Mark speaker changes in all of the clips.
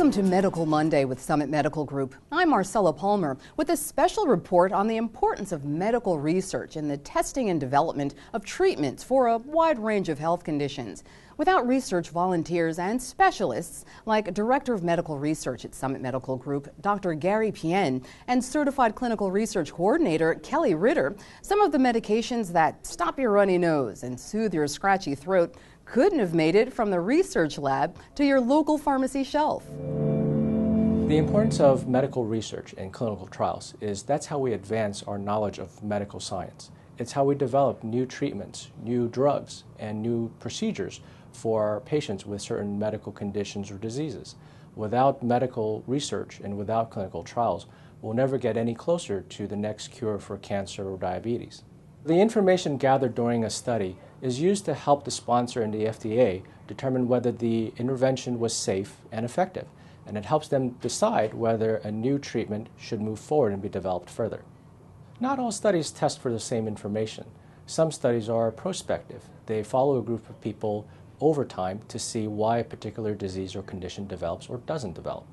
Speaker 1: Welcome to Medical Monday with Summit Medical Group. I'm Marcella Palmer with a special report on the importance of medical research in the testing and development of treatments for a wide range of health conditions. Without research volunteers and specialists like Director of Medical Research at Summit Medical Group, Dr. Gary Pien, and Certified Clinical Research Coordinator Kelly Ritter, some of the medications that stop your runny nose and soothe your scratchy throat couldn't have made it from the research lab to your local pharmacy shelf.
Speaker 2: The importance of medical research and clinical trials is that's how we advance our knowledge of medical science. It's how we develop new treatments, new drugs, and new procedures for patients with certain medical conditions or diseases. Without medical research and without clinical trials, we'll never get any closer to the next cure for cancer or diabetes. The information gathered during a study is used to help the sponsor and the FDA determine whether the intervention was safe and effective, and it helps them decide whether a new treatment should move forward and be developed further. Not all studies test for the same information. Some studies are prospective. They follow a group of people over time to see why a particular disease or condition develops or doesn't develop.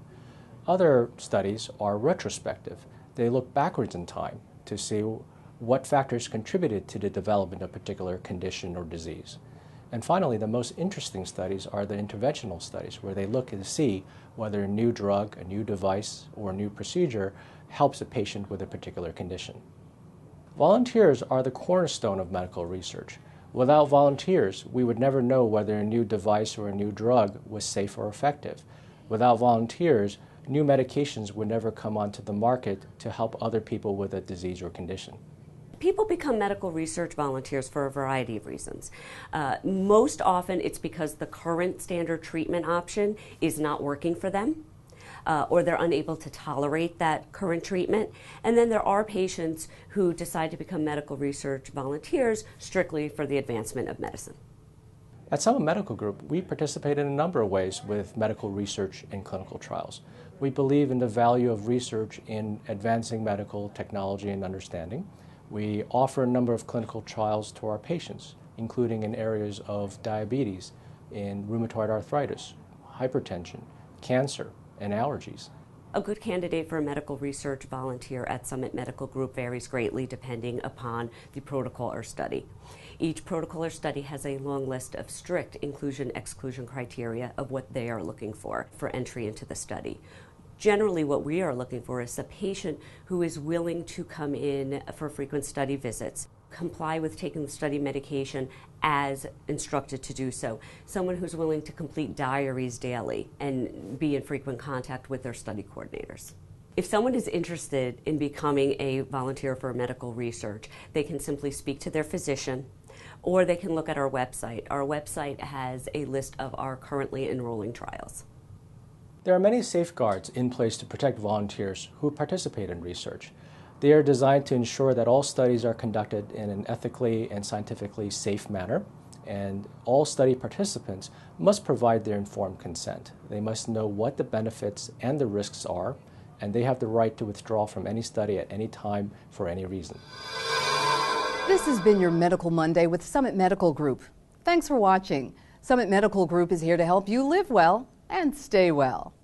Speaker 2: Other studies are retrospective. They look backwards in time to see what factors contributed to the development of a particular condition or disease. And finally, the most interesting studies are the interventional studies, where they look to see whether a new drug, a new device, or a new procedure helps a patient with a particular condition. Volunteers are the cornerstone of medical research. Without volunteers, we would never know whether a new device or a new drug was safe or effective. Without volunteers, new medications would never come onto the market to help other people with a disease or condition.
Speaker 3: People become medical research volunteers for a variety of reasons. Most often it's because the current standard treatment option is not working for them, or they're unable to tolerate that current treatment. And then there are patients who decide to become medical research volunteers strictly for the advancement of medicine.
Speaker 2: At Summit Medical Group, we participate in a number of ways with medical research and clinical trials. We believe in the value of research in advancing medical technology and understanding. We offer a number of clinical trials to our patients, including in areas of diabetes, in rheumatoid arthritis, hypertension, cancer, and allergies.
Speaker 3: A good candidate for a medical research volunteer at Summit Medical Group varies greatly depending upon the protocol or study. Each protocol or study has a long list of strict inclusion-exclusion criteria of what they are looking for entry into the study. Generally, what we are looking for is a patient who is willing to come in for frequent study visits, comply with taking the study medication as instructed to do so, someone who's willing to complete diaries daily and be in frequent contact with their study coordinators. If someone is interested in becoming a volunteer for medical research, they can simply speak to their physician, or they can look at our website. Our website has a list of our currently enrolling trials.
Speaker 2: There are many safeguards in place to protect volunteers who participate in research. They are designed to ensure that all studies are conducted in an ethically and scientifically safe manner, and all study participants must provide their informed consent. They must know what the benefits and the risks are, and they have the right to withdraw from any study at any time for any reason.
Speaker 1: This has been your Medical Monday with Summit Medical Group. Thanks for watching. Summit Medical Group is here to help you live well and stay well.